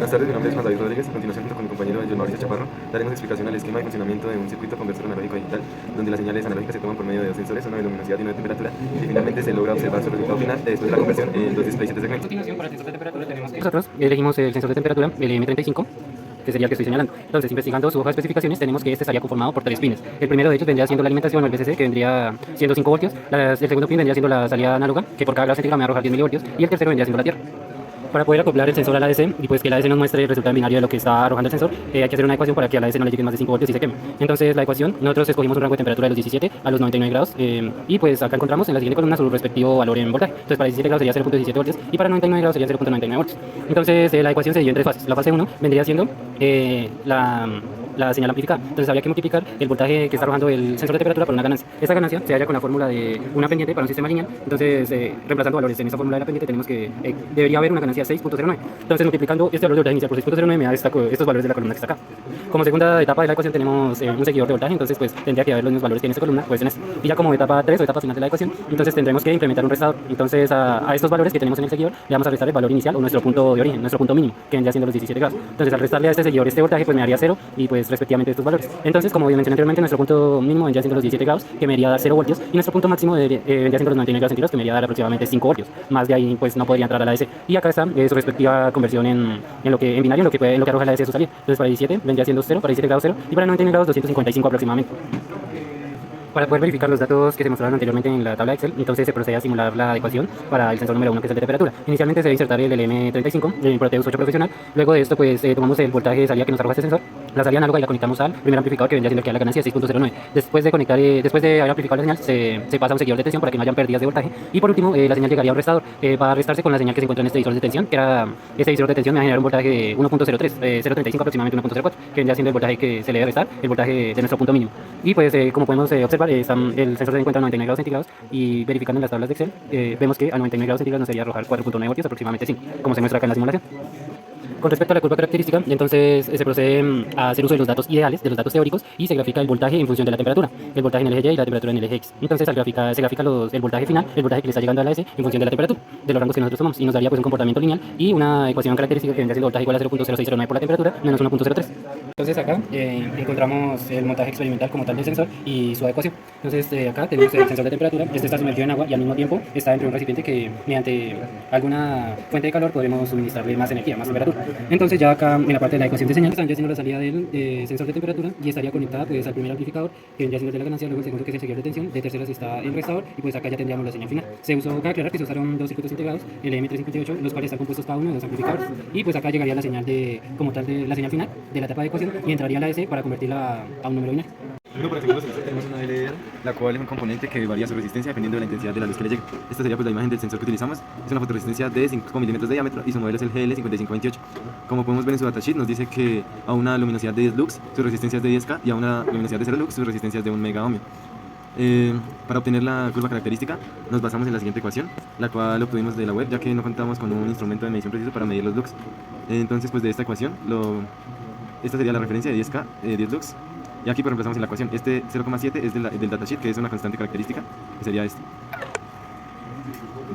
Buenas tardes, mi nombre es Juan David Rodríguez. A continuación, junto con mi compañero John Mauricio Chaparro, daremos explicación al esquema de funcionamiento de un circuito conversor analógico digital, donde las señales analógicas se toman por medio de dos sensores, uno de luminosidad y uno de temperatura, y finalmente se logra observar su resultado final después de la conversión en dos displays de segmentos. A continuación, para el sensor de temperatura tenemos que nosotros elegimos el sensor de temperatura, el M35, que sería el que estoy señalando. Entonces, investigando su hoja de especificaciones, tenemos que este estaría conformado por tres pines. El primero de ellos vendría siendo la alimentación o el VCC, que vendría siendo 5 voltios. El segundo pin vendría siendo la salida análoga, que por cada grado centígrado me va a arrojar 10 milivoltios. Y el tercero vendría siendo la tierra. Para poder acoplar el sensor a la ADC y pues que la ADC nos muestre el resultado en binario de lo que está arrojando el sensor, hay que hacer una ecuación para que a la ADC no le lleguen más de 5 voltios y se queme. Entonces la ecuación, nosotros escogimos un rango de temperatura de los 17 a los 99 grados y pues acá encontramos en la siguiente columna su respectivo valor en voltaje. Entonces para 17 grados sería 0.17 voltios y para 99 grados sería 0.99 voltios. Entonces la ecuación se dio en tres fases. La fase 1 vendría siendo la señal amplificada. Entonces habría que multiplicar el voltaje que está arrojando el sensor de temperatura por una ganancia. Esta ganancia se halla con la fórmula de una pendiente para un sistema lineal. Entonces, reemplazando valores en esa fórmula de la pendiente, tenemos que debería haber una ganancia de 6.09. Entonces, multiplicando este valor de voltaje inicial por 6.09 me da estos valores de la columna que está acá. Como segunda etapa de la ecuación tenemos un seguidor de voltaje, entonces pues tendría que haber los mismos valores que en esta columna, pues en esta. Y ya como etapa 3 o etapa final de la ecuación, entonces tendremos que implementar un restador. Entonces a estos valores que tenemos en el seguidor le vamos a restar el valor inicial o nuestro punto de origen, nuestro punto mínimo, que vendría siendo los 17 grados. Entonces al restarle a este seguidor este voltaje, pues me daría 0 y pues respectivamente estos valores. Entonces, como mencioné anteriormente, nuestro punto mínimo vendría siendo los 17 grados, que me iría a dar 0 voltios, y nuestro punto máximo vendría siendo los 99 grados centígrados, que me iría a dar aproximadamente 5 voltios. Más de ahí, pues no podría entrar a la DC. Y acá está su respectiva conversión en binario, en lo que arroja la DC a su salida. Entonces, para 17 vendría siendo 0, para 17 grados 0, y para 99 grados 255 aproximadamente. Para poder verificar los datos que se mostraron anteriormente en la tabla Excel, entonces se procede a simular la ecuación para el sensor número 1, que es el de temperatura. Inicialmente se debe insertar el LM35, el Proteus 8 profesional. Luego de esto, pues tomamos el voltaje de salida que nos arroja este sensor, la salida análoga, y la conectamos al primer amplificador, que vendría siendo el que da la ganancia de 6.09. Después de haber amplificado la señal, se pasa a un seguidor de tensión para que no hayan pérdidas de voltaje. Y por último, la señal llegaría a un restador para restarse con la señal que se encuentra en este divisor de tensión, que era este divisor de tensión me va a generar un voltaje de 1.03, 0.35 aproximadamente 1.04, que vendría siendo el voltaje que se le debe restar, el voltaje de nuestro punto mínimo. Y pues como podemos observar, el sensor se encuentra a 99 grados centígrados y verificando en las tablas de Excel, vemos que a 99 grados centígrados nos sería arrojar 4.9 voltios, aproximadamente 5, como se muestra acá en la simulación. Con respecto a la curva característica, entonces se procede a hacer uso de los datos ideales, de los datos teóricos, y se grafica el voltaje en función de la temperatura, el voltaje en el eje Y y la temperatura en el eje X. Entonces se grafica el voltaje final, el voltaje que le está llegando a la S en función de la temperatura, de los rangos que nosotros tomamos, y nos daría pues un comportamiento lineal y una ecuación característica que vendría siendo voltaje igual a 0.0609 por la temperatura menos 1.03. Entonces acá encontramos el montaje experimental como tal del sensor y su adecuación. Entonces acá tenemos el sensor de temperatura, este está sumergido en agua y al mismo tiempo está dentro de un recipiente que mediante alguna fuente de calor podremos suministrarle más energía, más temperatura. Entonces ya acá en la parte de la ecuación de señal están ya haciendo la salida del sensor de temperatura y estaría conectada pues al primer amplificador, que vendría siendo el de la ganancia, luego el segundo que es el seguidor de tensión, de terceras está el restador, y pues acá ya tendríamos la señal final. Se usó, cabe aclarar que se usaron dos circuitos integrados, el M358, los cuales están compuestos cada uno de dos amplificadores, y pues acá llegaría la señal como tal de la señal final de la etapa de ecuación y entraría la S para convertirla a un número binario. Luego, para seguir los sensores, tenemos una LR, la cual es un componente que varía su resistencia dependiendo de la intensidad de la luz que le llegue. Esta sería pues la imagen del sensor que utilizamos. Es una fotoresistencia de 5 milímetros de diámetro y su modelo es el GL5528. Como podemos ver en su datasheet, nos dice que a una luminosidad de 10 lux su resistencia es de 10K y a una luminosidad de 0 lux su resistencia es de 1 mega ohmio. Para obtener la curva característica nos basamos en la siguiente ecuación, la cual obtuvimos de la web, ya que no contamos con un instrumento de medición preciso para medir los lux. Entonces pues de esta ecuación, esta sería la referencia de 10K, 10 lux. Y aquí pues reemplazamos en la ecuación. Este 0,7 es del datasheet, que es una constante característica, que sería este.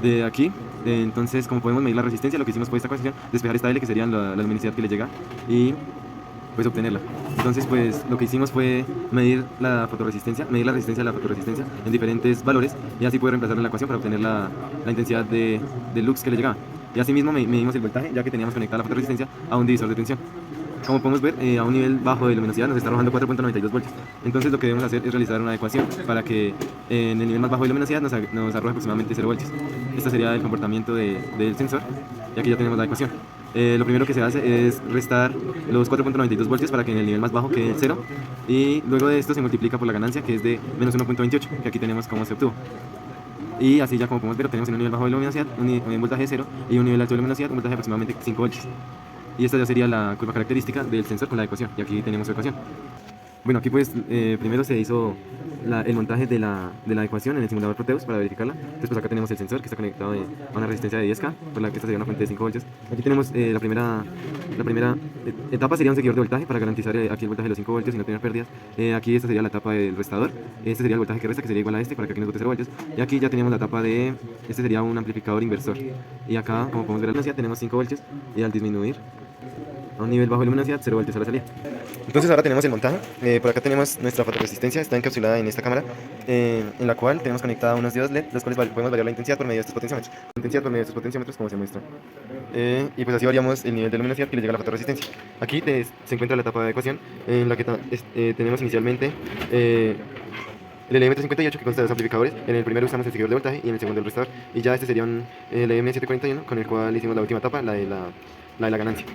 De aquí, entonces, como podemos medir la resistencia, lo que hicimos fue esta ecuación, despejar esta L, que sería la luminosidad que le llega, y pues obtenerla. Entonces, pues lo que hicimos fue medir la fotoresistencia, medir la resistencia de la fotoresistencia en diferentes valores, y así poder reemplazarla en la ecuación para obtener la intensidad de lux que le llegaba. Y así mismo medimos el voltaje, ya que teníamos conectada la fotoresistencia a un divisor de tensión. Como podemos ver, a un nivel bajo de luminosidad nos está arrojando 4.92 voltios. Entonces lo que debemos hacer es realizar una ecuación para que en el nivel más bajo de luminosidad nos arroje aproximadamente 0 voltios. Este sería el comportamiento del sensor, y aquí ya tenemos la ecuación. Lo primero que se hace es restar los 4.92 voltios para que en el nivel más bajo quede el 0, y luego de esto se multiplica por la ganancia, que es de menos 1.28, que aquí tenemos cómo se obtuvo. Y así ya como podemos ver, obtenemos en un nivel bajo de luminosidad un voltaje de 0 y un nivel alto de luminosidad un voltaje de aproximadamente 5 voltios. Y esta ya sería la curva característica del sensor con la ecuación, y aquí tenemos su ecuación. Bueno, aquí pues primero se hizo el montaje de la ecuación en el simulador Proteus para verificarla. Entonces pues acá tenemos el sensor que está conectado a una resistencia de 10K, por la que esta sería una fuente de 5 voltios. Aquí tenemos la primera etapa sería un seguidor de voltaje para garantizar aquí el voltaje de los 5 voltios y no tener pérdidas. Aquí esta sería la etapa del restador, este sería el voltaje que resta, que sería igual a este, para que aquí nos bote 0 voltios. Y aquí ya tenemos la etapa este sería un amplificador inversor. Y acá, como podemos ver, al iniciar tenemos 5 voltios, y al disminuir a un nivel bajo de luminosidad, 0 voltios a la salida. Entonces ahora tenemos el montaje. Por acá tenemos nuestra fotoresistencia, está encapsulada en esta cámara, en la cual tenemos conectada unos diodos LED, los cuales podemos variar la intensidad por medio de estos potenciómetros. La intensidad por medio de estos potenciómetros, como se muestra. Y pues así variamos el nivel de luminosidad que le llega a la fotoresistencia. Aquí se encuentra la etapa de adecuación, en la que tenemos inicialmente el LM358, que consta de dos amplificadores. En el primero usamos el seguidor de voltaje y en el segundo el restador. Y ya este sería el LM741, con el cual hicimos la última etapa, la de la ganancia.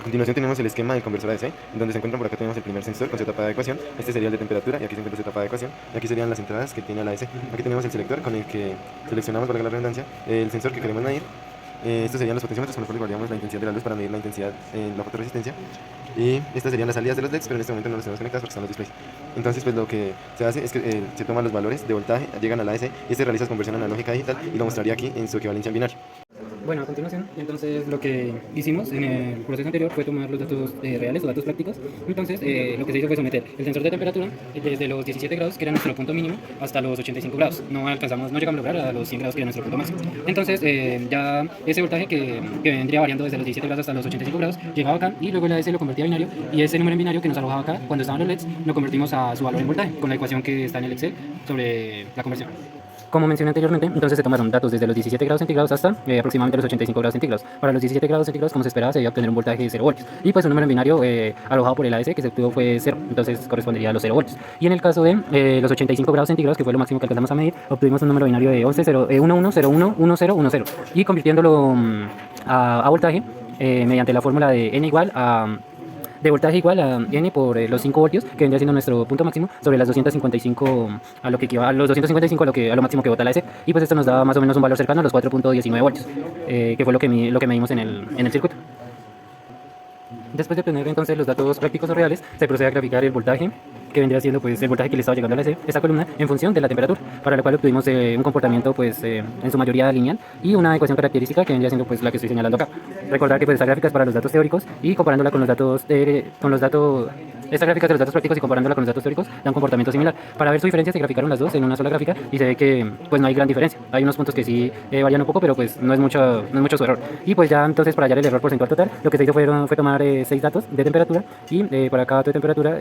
A continuación tenemos el esquema del conversor AC, donde se encuentran por acá tenemos el primer sensor con su etapa de adecuación. Este sería el de temperatura y aquí se encuentra su etapa de adecuación. Y aquí serían las entradas que tiene la AC. Aquí tenemos el selector con el que seleccionamos, valga la redundancia, el sensor que queremos medir. Estos serían los potenciómetros con los cuales variamos la intensidad de la luz para medir la intensidad en la fotoresistencia. Y estas serían las salidas de los LEDs, pero en este momento no los tenemos conectados porque están los displays. Entonces pues lo que se hace es que se toman los valores de voltaje, llegan a la AC y se realiza conversión analógica a digital y lo mostraría aquí en su equivalencia en binario. Bueno, a continuación, entonces lo que hicimos en el proceso anterior fue tomar los datos reales o datos prácticos. Entonces, lo que se hizo fue someter el sensor de temperatura desde los 17 grados, que era nuestro punto mínimo, hasta los 85 grados. No llegamos a lograr a los 100 grados, que era nuestro punto máximo. Entonces, ya ese voltaje que vendría variando desde los 17 grados hasta los 85 grados, llegaba acá y luego la AC lo convertía a binario. Y ese número en binario que nos arrojaba acá, cuando estaban los LEDs, lo convertimos a su valor en voltaje, con la ecuación que está en el Excel sobre la conversión. Como mencioné anteriormente, entonces se tomaron datos desde los 17 grados centígrados hasta aproximadamente los 85 grados centígrados. Para los 17 grados centígrados, como se esperaba, se iba a obtener un voltaje de 0 voltios. Y pues un número en binario arrojado por el AS que se obtuvo fue 0, entonces correspondería a los 0 voltios. Y en el caso de los 85 grados centígrados, que fue lo máximo que alcanzamos a medir, obtuvimos un número binario de 11011010. Y convirtiéndolo a voltaje mediante la fórmula de n igual a... de voltaje igual a n por los 5 voltios, que vendría siendo nuestro punto máximo, sobre las 255 a lo que equivale a los 255 a lo máximo que bota la AC. Y pues esto nos da más o menos un valor cercano a los 4.19 voltios, que fue lo que medimos en el circuito. Después de obtener entonces los datos prácticos o reales, se procede a graficar el voltaje, que vendría siendo pues el voltaje que le estaba llegando a la AC, esta columna, en función de la temperatura, para la cual obtuvimos un comportamiento pues en su mayoría lineal y una ecuación característica que vendría siendo pues la que estoy señalando acá. Recordar que pues esta gráfica es para los datos teóricos y comparándola con los datos esta gráfica de los datos prácticos y comparándola con los datos teóricos da un comportamiento similar. Para ver su diferencia se graficaron las dos en una sola gráfica y se ve que pues no hay gran diferencia. Hay unos puntos que sí varían un poco, pero pues no es mucho su error. Y pues ya entonces para hallar el error porcentual total, lo que se hizo fue tomar 6 datos de temperatura y para cada dato de temperatura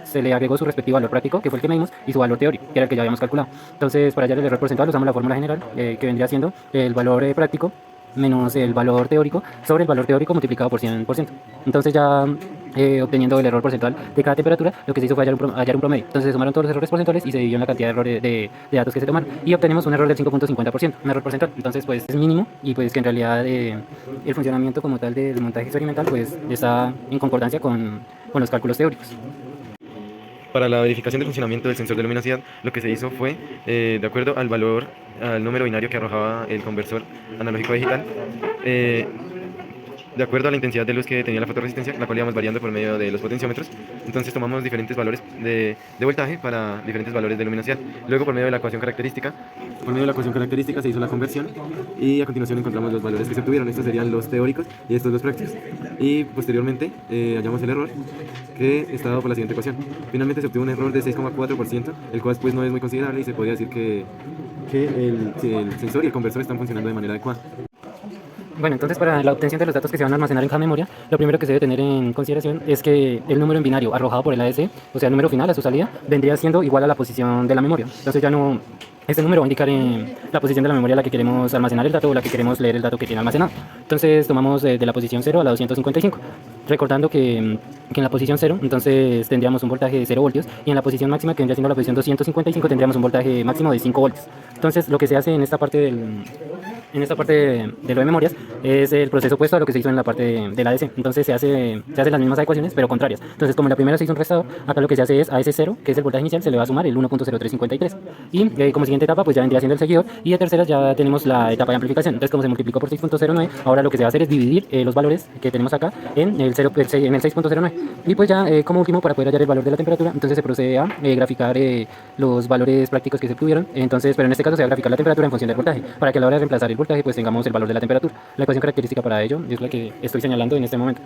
se le agregó su respectivo valor práctico, que fue el que medimos, y su valor teórico, que era el que ya habíamos calculado. Entonces para hallar el error porcentual usamos la fórmula general, que vendría siendo el valor práctico menos el valor teórico sobre el valor teórico multiplicado por 100%. Entonces ya obteniendo el error porcentual de cada temperatura, lo que se hizo fue hallar un promedio. Entonces se sumaron todos los errores porcentuales y se dividió en la cantidad de errores de datos que se tomaron y obtenemos un error del 5.50%, un error porcentual. Entonces pues es mínimo y pues que en realidad el funcionamiento como tal del montaje experimental pues está en concordancia con los cálculos teóricos. Para la verificación del funcionamiento del sensor de luminosidad, lo que se hizo fue, de acuerdo al número binario que arrojaba el conversor analógico a digital, de acuerdo a la intensidad de luz que tenía la fotoresistencia, la cual íbamos variando por medio de los potenciómetros. Entonces tomamos diferentes valores de voltaje para diferentes valores de luminosidad. Luego por medio de la ecuación característica se hizo la conversión y a continuación encontramos los valores que se obtuvieron. Estos serían los teóricos y estos los prácticos. Y posteriormente hallamos el error, que está dado por la siguiente ecuación. Finalmente se obtuvo un error de 6,4%, el cual pues no es muy considerable y se podría decir que el sensor y el conversor están funcionando de manera adecuada. Bueno, entonces para la obtención de los datos que se van a almacenar en cada memoria, lo primero que se debe tener en consideración es que el número en binario arrojado por el AS, o sea el número final a su salida, vendría siendo igual a la posición de la memoria. Entonces ya no... Este número va a indicar la posición de la memoria a la que queremos almacenar el dato o la que queremos leer el dato que tiene almacenado. Entonces tomamos de la posición 0 a la 255, recordando que en la posición 0 entonces tendríamos un voltaje de 0 voltios y en la posición máxima, que vendría siendo la posición 255, tendríamos un voltaje máximo de 5 voltios. Entonces lo que se hace en esta parte de lo de memorias es el proceso opuesto a lo que se hizo en la parte de la ADC. Entonces se hacen las mismas ecuaciones pero contrarias. Entonces como en la primera se hizo un restado, acá lo que se hace es a ese 0, que es el voltaje inicial, se le va a sumar el 1.0353 y como siguiente etapa pues ya vendría siendo el seguidor y de terceras ya tenemos la etapa de amplificación. Entonces como se multiplicó por 6.09, ahora lo que se va a hacer es dividir los valores que tenemos acá en el 6.09 y pues ya como último, para poder hallar el valor de la temperatura, entonces se procede a graficar los valores prácticos que se obtuvieron. Entonces, pero en este caso se va a graficar la temperatura en función del voltaje, para que a la hora de reemplazar el voltaje pues tengamos el valor de la temperatura. La ecuación característica para ello es la que estoy señalando en este momento.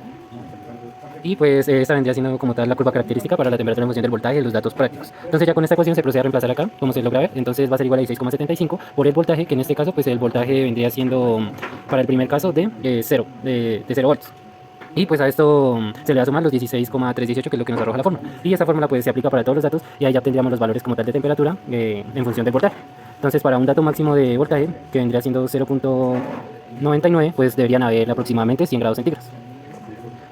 Y pues esta vendría siendo como tal la curva característica para la temperatura en función del voltaje de los datos prácticos. Entonces ya con esta ecuación se procede a reemplazar acá, como se logra ver. Entonces va a ser igual a 16,75 por el voltaje, que en este caso pues el voltaje vendría siendo para el primer caso de 0 voltios. Y pues a esto se le va a sumar los 16,318, que es lo que nos arroja la fórmula. Y esa fórmula pues se aplica para todos los datos y ahí ya tendríamos los valores como tal de temperatura en función del voltaje. Entonces para un dato máximo de voltaje, que vendría siendo 0.99, pues deberían haber aproximadamente 100 grados centígrados.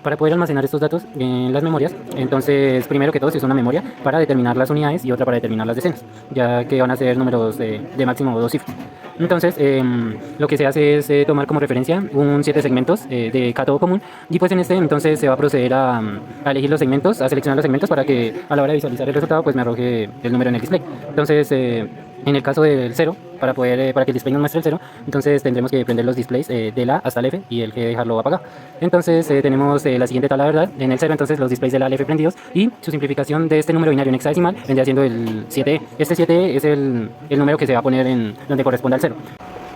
Para poder almacenar estos datos en las memorias, entonces primero que todo se usa una memoria para determinar las unidades y otra para determinar las decenas, ya que van a ser números de máximo 2 cifras. Entonces lo que se hace es tomar como referencia un 7 segmentos de cátodo común, y pues en este entonces se va a proceder a elegir los segmentos, a seleccionar los segmentos para que a la hora de visualizar el resultado pues me arroje el número en el display. Entonces en el caso del 0, para que el display nos muestre el 0, entonces tendremos que prender los displays del A hasta el F y el G dejarlo apagado. Entonces tenemos la siguiente tabla, ¿verdad? En el 0 entonces los displays del A al F prendidos, y su simplificación de este número binario en hexadecimal vendría siendo el 7E. Este 7E es el número que se va a poner en donde corresponde al 0.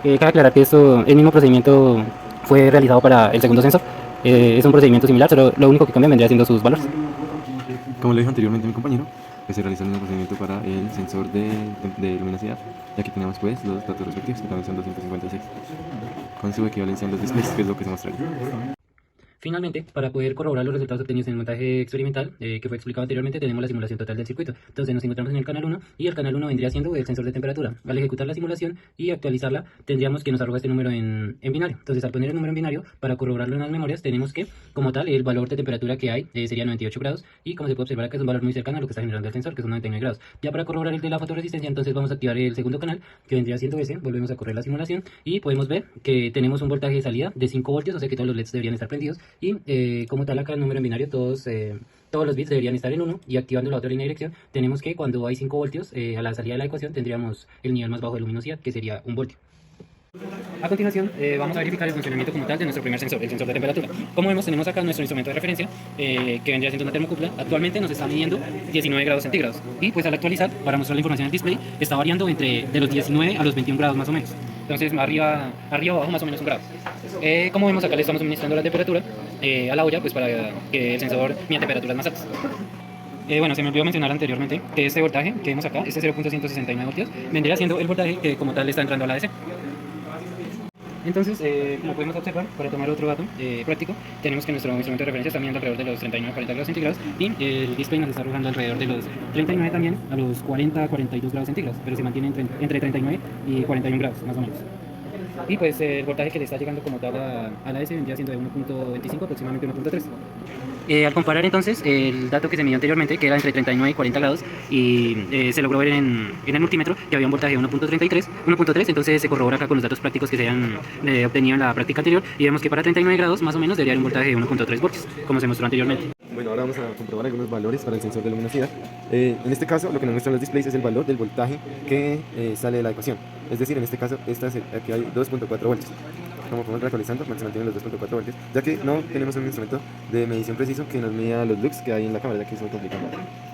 Cabe aclarar que el mismo procedimiento fue realizado para el segundo sensor. Es un procedimiento similar, solo lo único que cambia vendría siendo sus valores. Como lo dijo anteriormente mi compañero, pues se realizó el mismo procedimiento para el sensor de luminosidad, y aquí tenemos pues los datos respectivos, que también son 256, con su equivalencia en los displays, que es lo que se mostraría. Finalmente, para poder corroborar los resultados obtenidos en el montaje experimental que fue explicado anteriormente, tenemos la simulación total del circuito. Entonces nos encontramos en el canal 1 y el canal 1 vendría siendo el sensor de temperatura. Al ejecutar la simulación y actualizarla, tendríamos que nos arroja este número en binario. Entonces al poner el número en binario, para corroborarlo en las memorias, tenemos que, como tal, el valor de temperatura que hay sería 98 grados, y como se puede observar acá es un valor muy cercano a lo que está generando el sensor, que son 99 grados. Ya para corroborar el de la fotoresistencia, entonces vamos a activar el segundo canal, que vendría siendo ese. Volvemos a correr la simulación y podemos ver que tenemos un voltaje de salida de 5 voltios, o sea que todos los LEDs deberían estar prendidos, y como tal acá el número en binario todos los bits deberían estar en 1, y activando la otra línea de dirección tenemos que cuando hay 5 voltios a la salida de la ecuación tendríamos el nivel más bajo de luminosidad, que sería 1 voltio. A continuación vamos a verificar el funcionamiento como tal de nuestro primer sensor, el sensor de temperatura. Como vemos, tenemos acá nuestro instrumento de referencia que vendría siendo una termocupla. Actualmente nos está midiendo 19 grados centígrados, y pues al actualizar, para mostrar la información en el display, está variando de los 19 a los 21 grados más o menos. Entonces arriba o abajo más o menos 1 grado. Como vemos acá le estamos suministrando la temperatura a la olla pues para que el sensor mida temperaturas más altas. Bueno, se me olvidó mencionar anteriormente que este voltaje que vemos acá, este 0.169 voltios, vendría siendo el voltaje que como tal está entrando a la DC. Entonces, como podemos observar, para tomar otro dato práctico, tenemos que nuestro instrumento de referencia está midiendo alrededor de los 39-40 grados centígrados, y el display nos está arrojando alrededor de los 39 también a los 40-42 grados centígrados, pero se mantiene entre 39 y 41 grados más o menos. Y pues el voltaje que le está llegando como tal a la S vendría siendo de 1.25, aproximadamente 1.3. Al comparar entonces el dato que se midió anteriormente, que era entre 39 y 40 grados, y se logró ver en el multímetro que había un voltaje de 1.3, entonces se corrobora acá con los datos prácticos que se han obtenido en la práctica anterior, y vemos que para 39 grados más o menos debería haber un voltaje de 1.3 voltios, como se mostró anteriormente. Bueno, ahora vamos a comprobar algunos valores para el sensor de luminosidad. En este caso, lo que nos muestran los displays es el valor del voltaje que sale de la ecuación. Es decir, en este caso, aquí hay 2.4 voltios. Como podemos ver actualizando, se mantienen los 2.4 voltios, ya que no tenemos un instrumento de medición preciso que nos mida los lux que hay en la cámara, ya que es muy complicado.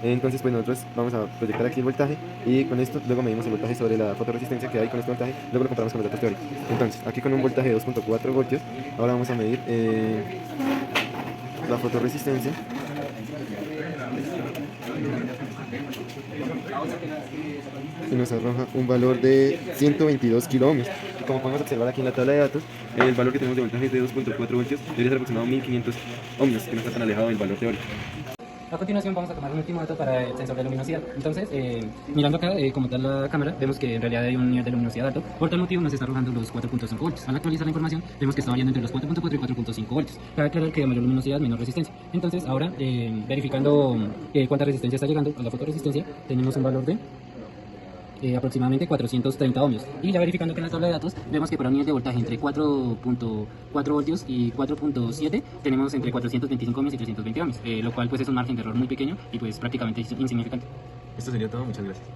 Entonces, pues nosotros vamos a proyectar aquí el voltaje, y con esto luego medimos el voltaje sobre la fotoresistencia que hay con este voltaje, luego lo comparamos con los datos teóricos. Entonces, aquí con un voltaje de 2.4 voltios, ahora vamos a medir la fotoresistencia. Y nos arroja un valor de 122 kiloohmios. Y como podemos observar aquí en la tabla de datos, el valor que tenemos de voltaje es de 2.4 voltios, debería ser aproximado 1500 ohmios, que no está tan alejado del valor teórico. A continuación vamos a tomar un último dato para el sensor de luminosidad. Entonces, mirando acá como tal la cámara, vemos que en realidad hay un nivel de luminosidad alto. Por tal motivo nos está arrojando los 4.5 voltios. Al actualizar la información, vemos que está variando entre los 4.4 y 4.5 voltios. Cabe aclarar que a mayor luminosidad, menor resistencia. Entonces, ahora, verificando cuánta resistencia está llegando a la fotoresistencia, tenemos un valor de aproximadamente 430 ohmios. Y ya verificando que en la tabla de datos vemos que para un nivel de voltaje entre 4.4 voltios y 4.7 tenemos entre 425 ohmios y 320 ohmios, lo cual pues es un margen de error muy pequeño y pues prácticamente insignificante. Esto sería todo, muchas gracias.